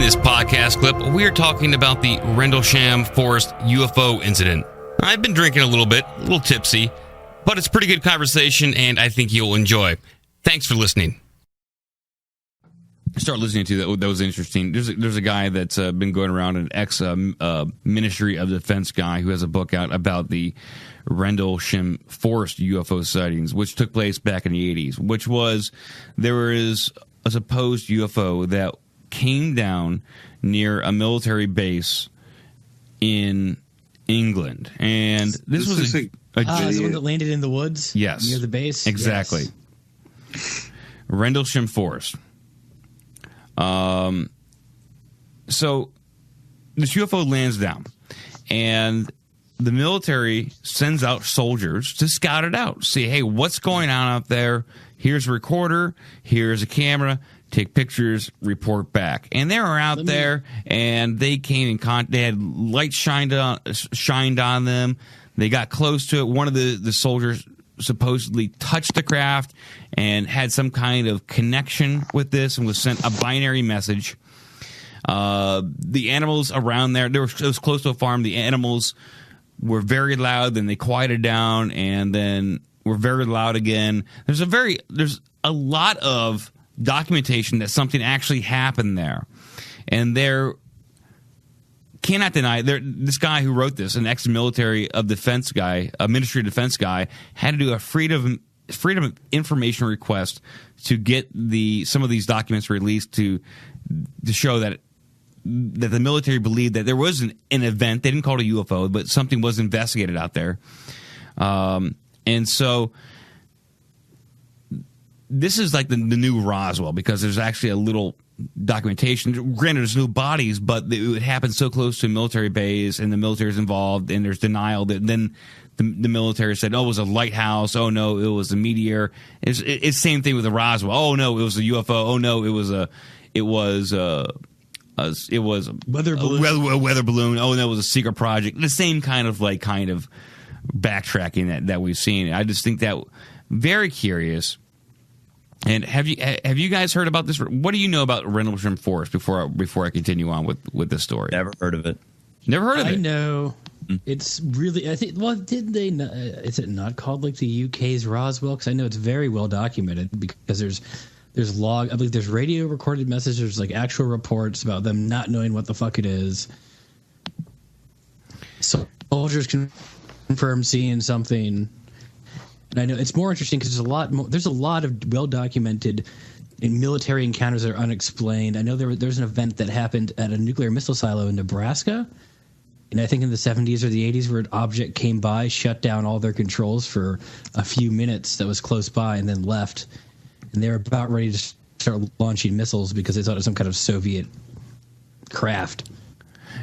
this podcast clip, we are talking about the Rendlesham Forest UFO incident. I've been drinking a little bit, a little tipsy, but it's pretty good conversation, and I think you'll enjoy. Thanks for listening. Start listening to that. That was interesting. There's a guy that's been going around, an ex-Ministry of Defense guy who has a book out about the Rendlesham Forest UFO sightings, which took place back in the 80s, which was, there is a supposed UFO that came down near a military base in England. And this was the one that landed in the woods? Yes. Near the base? Exactly. Yes. Rendlesham Forest. So this UFO lands down, and the military sends out soldiers to scout it out. See, hey, what's going on out there? Here's a recorder. Here's a camera. Take pictures, report back. And they were out there, and they came in contact. They had light shined on them. They got close to it. One of the soldiers supposedly touched the craft and had some kind of connection with this and was sent a binary message. The animals around there, it was close to a farm. The animals were very loud, then they quieted down, and then were very loud again. There's a lot of documentation that something actually happened there. And there cannot deny, this guy who wrote this, an ex-military of defense guy, a Ministry of Defense guy, had to do a freedom of information request to get some of these documents released to show that the military believed that there was an event. They didn't call it a UFO, but something was investigated out there. And so this is like the new Roswell, because there's actually a little documentation. Granted, there's no bodies, but it happened so close to a military base, and the military is involved, and there's denial that then the military said, "Oh, it was a lighthouse. Oh no, it was a meteor." It's same thing with the Roswell. Oh no, it was a UFO. Oh no, it was a weather balloon. A weather balloon. Oh no, it was a secret project. The same kind of backtracking that we've seen. I just think that very curious. And have you guys heard about this? What do you know about Rendlesham Forest before I continue on with this story? Never heard of it. Never heard of it. I know. It's really, I think, well, did they not, is it not called like the UK's Roswell? Because I know it's very well documented, because there's I believe there's radio recorded messages, there's like actual reports about them not knowing what the fuck it is. So soldiers can confirm seeing something. And I know it's more interesting because there's a lot of well-documented military encounters that are unexplained. I know there's an event that happened at a nuclear missile silo in Nebraska, and I think in the 70s or the 80s, where an object came by, shut down all their controls for a few minutes that was close by, and then left. And they were about ready to start launching missiles because they thought it was some kind of Soviet craft.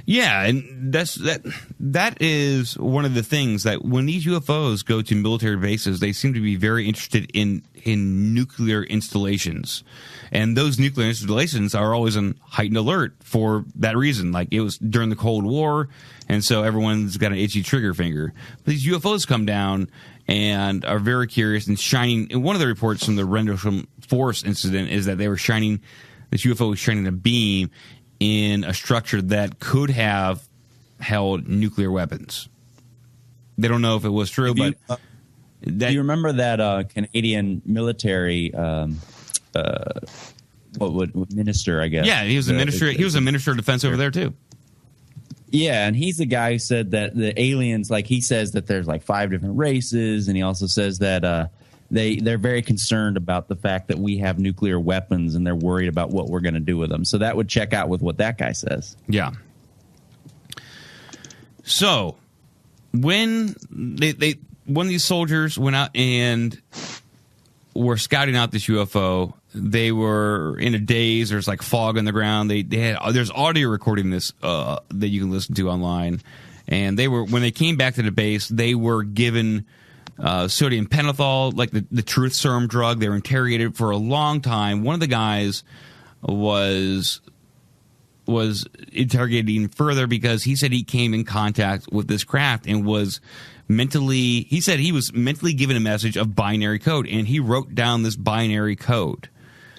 Yeah, and that is one of the things that when these UFOs go to military bases, they seem to be very interested in nuclear installations. And those nuclear installations are always on heightened alert for that reason. Like, it was during the Cold War, and so everyone's got an itchy trigger finger. But these UFOs come down and are very curious and shining. And one of the reports from the Rendlesham Forest incident is that this UFO was shining a beam in a structure that could have held nuclear weapons. They don't know if it was true, but do you remember that Canadian military minister? I guess. Yeah, he was a minister. He was a minister of defense over there too. Yeah, and he's the guy who said that the aliens, like, he says that there's like 5 different races, and he also says that they're very concerned about the fact that we have nuclear weapons, and they're worried about what we're going to do with them. So that would check out with what that guy says. Yeah. So when when these soldiers went out and were scouting out this UFO, they were in a daze. There's like fog on the ground. There's audio recording this that you can listen to online. And when they came back to the base, they were given sodium pentothal, like the truth serum drug. They were interrogated for a long time. One of the guys was interrogating further because he said he came in contact with this craft and was mentally given a message of binary code, and he wrote down this binary code.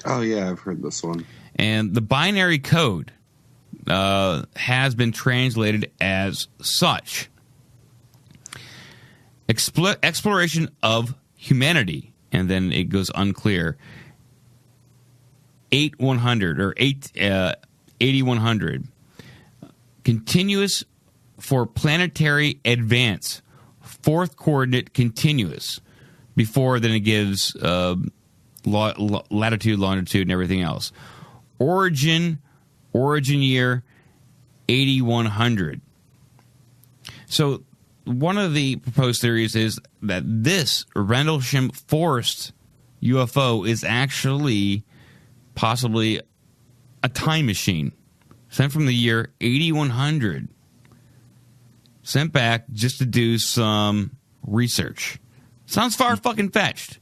Oh yeah, I've heard this one. And the binary code has been translated as such. Exploration of humanity, and then it goes unclear. 8100 or 8100. Continuous for planetary advance. Fourth coordinate continuous. Before then it gives latitude, longitude, and everything else. Origin year 8100. So one of the proposed theories is that this Rendlesham Forest UFO is actually possibly a time machine sent from the year 8100, sent back just to do some research. Sounds far fucking fetched.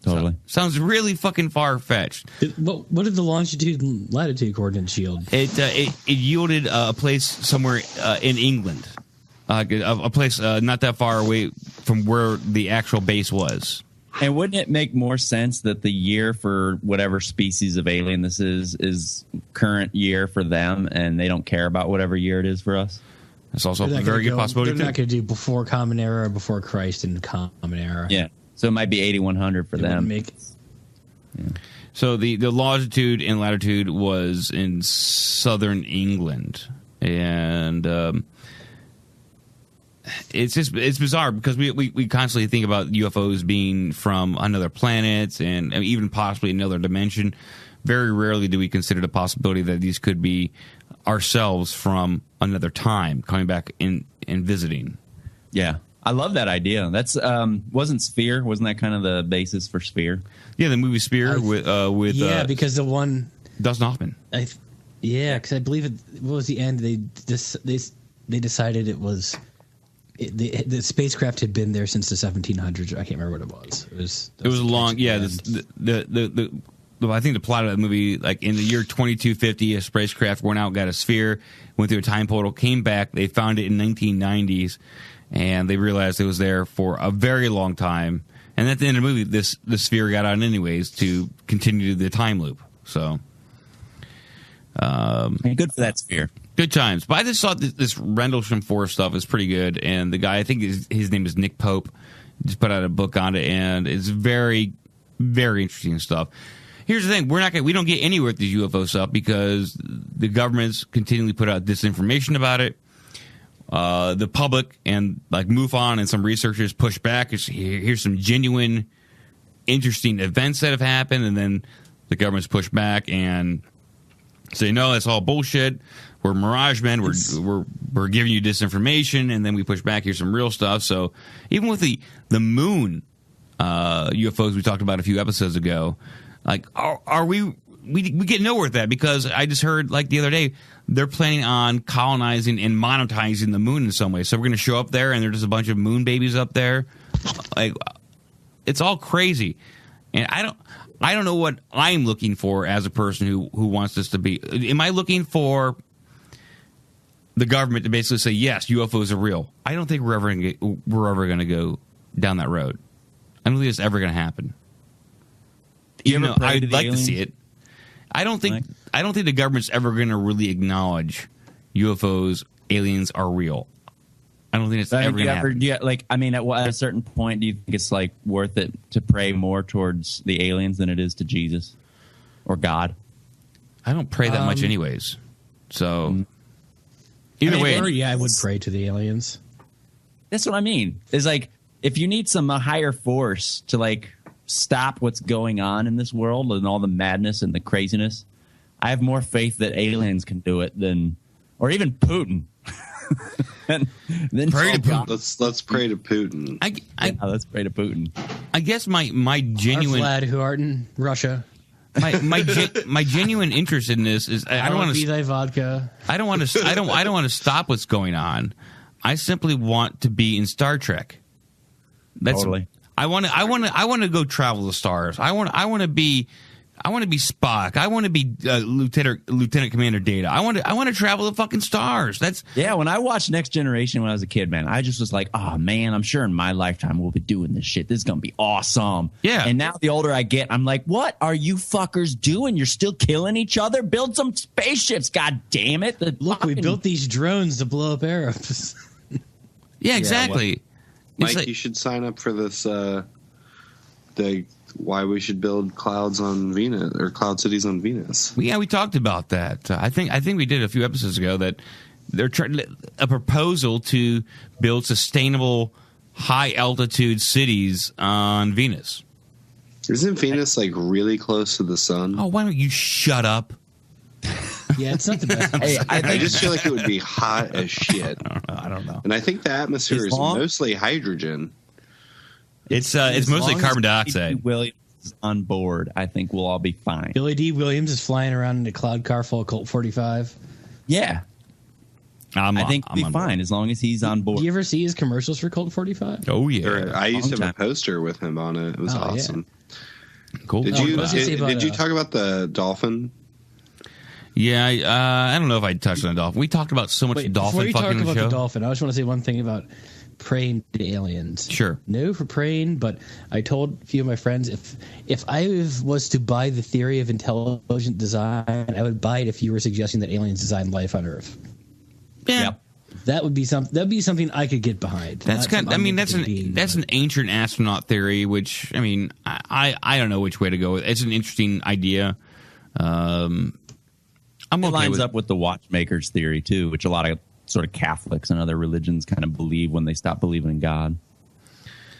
Totally. Sounds really fucking far fetched. What did the longitude and latitude coordinates yield? It yielded a place somewhere in England, a place not that far away from where the actual base was. And wouldn't it make more sense that the year for whatever species of alien this is current year for them, and they don't care about whatever year it is for us? That's also a very good possibility. They're not going to do before Common Era or before Christ in Common Era. Yeah. So it might be 8100 for them. Yeah. So the longitude and latitude was in southern England, and it's bizarre because we constantly think about UFOs being from another planet and even possibly another dimension. Very rarely do we consider the possibility that these could be ourselves from another time coming back and visiting. Yeah. I love that idea. That's wasn't that kind of the basis for Sphere? Yeah, the movie Sphere with because the one Dustin Hoffman. Because I believe what was the end? They decided it was the spacecraft had been there since the 1700s. I can't remember what it was. It was long. Yeah, I think the plot of the movie, like in the year 2250, a spacecraft went out, got a sphere, went through a time portal, came back. They found it in 1990s. And they realized it was there for a very long time. And at the end of the movie, the sphere got out anyways to continue the time loop. So, good for that sphere. Good times. But I just thought this Rendlesham Forest stuff is pretty good. And the guy, I think his name is Nick Pope, just put out a book on it, and it's very, very interesting stuff. Here's the thing: we don't get anywhere with these UFO stuff because the governments continually put out disinformation about it. The public and like MUFON and some researchers push back. Here's some genuine, interesting events that have happened, and then the governments push back and say, "No, that's all bullshit. We're mirage men. We're giving you disinformation," and then we push back. Here's some real stuff. So even with the moon UFOs we talked about a few episodes ago, like are we get nowhere with that because I just heard like the other day. They're planning on colonizing and monetizing the moon in some way. So we're going to show up there, and there's just a bunch of moon babies up there. Like, it's all crazy, and I don't know what I'm looking for as a person who wants this to be. Am I looking for the government to basically say yes, UFOs are real? I don't think we're ever going to go down that road. I don't think it's ever going to happen. Even though I'd like to see it. I don't think the government's ever going to really acknowledge UFOs, aliens are real. I don't think it's ever going to happen. At a certain point, do you think it's like worth it to pray more towards the aliens than it is to Jesus or God? I don't pray that much, anyways. So either way, I would pray to the aliens. That's what I mean. It's like if you need some higher force to like stop what's going on in this world and all the madness and the craziness, I have more faith that aliens can do it than, or even Putin. Pray to Putin. Let's pray to Putin. Let's pray to Putin. I guess my genuine Vlad who art in Russia. My genuine interest in this is I don't want to be thy vodka. I don't want to stop what's going on. I simply want to be in Star Trek. That's totally. I want to go travel the stars. I want to be I want to be Spock. I want to be Lieutenant Commander Data. I want to travel the fucking stars. When I watched Next Generation when I was a kid, man, I just was like, oh man, I'm sure in my lifetime we'll be doing this shit. This is gonna be awesome. Yeah. And now the older I get, I'm like, what are you fuckers doing? You're still killing each other? Build some spaceships, god damn it. Look, we built these drones to blow up Arabs. Yeah, exactly. Mike, you should sign up for this. Why we should build clouds on Venus or cloud cities on Venus. Yeah, we talked about that. I think we did a few episodes ago that they're trying a proposal to build sustainable high altitude cities on Venus. Isn't Venus like really close to the sun? Oh, why don't you shut up? Yeah, it's not the best. Hey, I just feel like it would be hot as shit. I don't know. And I think the atmosphere is mostly hydrogen. It's mostly carbon dioxide. Williams is on board. I think we'll all be fine. Billy D. Williams is flying around in a cloud car full of Colt 45. Yeah. I think we'll be fine as long as he's on board. Do you ever see his commercials for Colt 45? Oh, yeah. I used to have a poster with him on it. It was awesome. Yeah. Cool. Did you talk about the dolphin? Yeah, I don't know if I touched on the dolphin. We talked about so much dolphin fucking in the show. Before you talk about the dolphin, I just want to say one thing about praying to aliens. Sure. No for praying, but I told a few of my friends if I was to buy the theory of intelligent design, I would buy it if you were suggesting that aliens designed life on Earth. Yeah. Yep. That'd be something I could get behind. That's kind. That's an ancient astronaut theory, which I don't know which way to go with. It's an interesting idea. It lines up with the watchmakers theory too, which a lot of sort of Catholics and other religions kind of believe when they stop believing in God.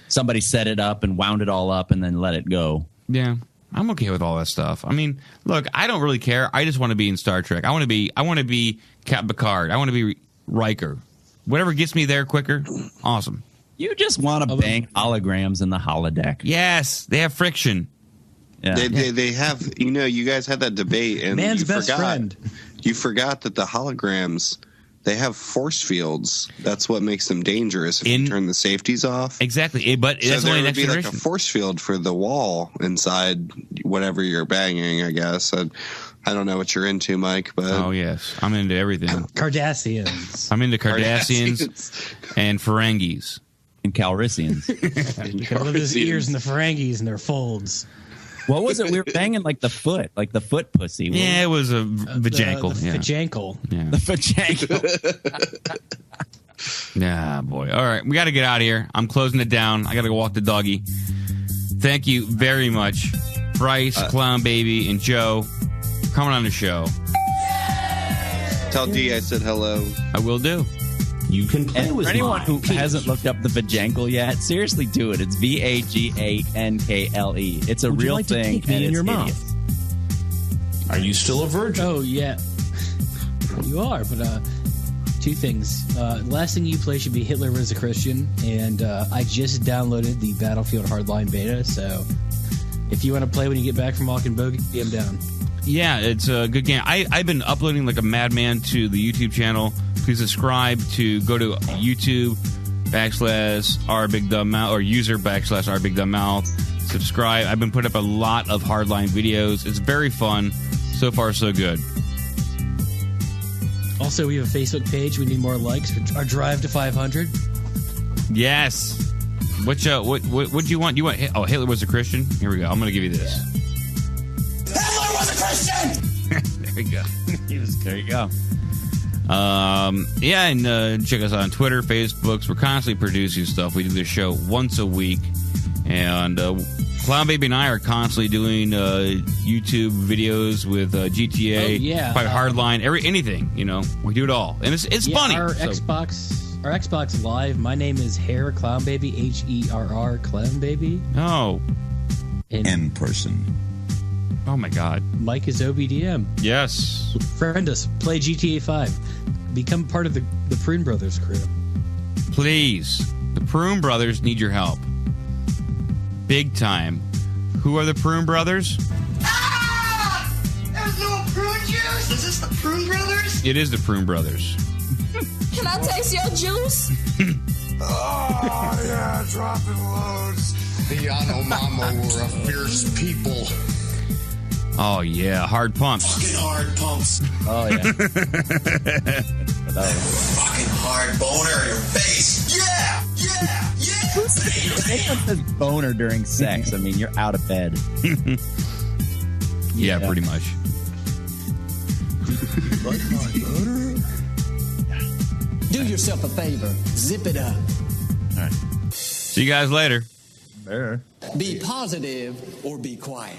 Somebody set it up and wound it all up and then let it go. Yeah, I'm okay with all that stuff. I mean, look, I don't really care. I just want to be in Star Trek. I want to be Captain Picard. I want to be Riker. Whatever gets me there quicker, awesome. You just want to bang holograms in the holodeck. Yes, they have friction. Yeah. They have, you guys had that debate and man's best friend. You forgot that the holograms, they have force fields. That's what makes them dangerous if you turn the safeties off. Exactly, but so that's there only would next be generation. like a force field for the wall inside whatever you're banging, I guess. I don't know what you're into, Mike, but oh yes, I'm into everything. Kardashians. I'm into Kardashians and Ferengis and Calrissians. One of his ears and the Ferengis and their folds. What was it? We were banging like the foot pussy. Yeah, it was a vajankle. The vajankle. Yeah. The vajankle. Yeah, boy. All right, we got to get out of here. I'm closing it down. I got to go walk the doggy. Thank you very much, Bryce, Clown Baby, and Joe, for coming on the show. Tell D I said hello. I will do. You can play with for anyone who peach. hasn't looked up the vajankle yet, seriously do it. It's VAGANKLE. It's a Would you real like to thing. take me and in it's your mouth? hideous. Are you still a virgin? Oh, yeah. You are, but two things. Last thing you play should be Hitler vs. a Christian, and I just downloaded the Battlefield Hardline beta, so if you want to play when you get back from Walking Bogey, I'm down. Yeah, it's a good game. I've been uploading like a madman to the YouTube channel. Please subscribe to go to YouTube /RBigDumbMouth or user /RBigDumbMouth. Subscribe. I've been putting up a lot of Hardline videos. It's very fun. So far, so good. Also, we have a Facebook page. We need more likes for our drive to 500. Yes. What do you want? You want? Oh, Hitler was a Christian. Here we go. I'm going to give you this. Hitler was a Christian. There we go. There you go. Yeah, and check us out on Twitter, Facebook. We're constantly producing stuff. We do this show once a week, and Clown Baby and I are constantly doing YouTube videos with GTA, probably Hardline, anything. We do it all, and it's funny. Our Xbox Live. My name is Hair Clown Baby, HERR Clown Baby. Oh, N person. Oh my God. Mike is OBDM. Yes. Friend us. Play GTA 5. Become part of the Prune Brothers crew. Please. The Prune Brothers need your help. Big time. Who are the Prune Brothers? Ah! There's no prune juice. Is this the Prune Brothers? It is the Prune Brothers. Can I taste your juice? Oh, yeah, dropping loads. The Yanomamo were a fierce people. Oh, yeah. Hard pumps. Fucking hard pumps. Oh, yeah. Fucking hard boner in your face. Yeah, yeah, yeah. If anyone says boner during sex, I mean, you're out of bed. Yeah, pretty much. Do yourself a favor. Zip it up. All right. See you guys later. Bear. Be positive or be quiet.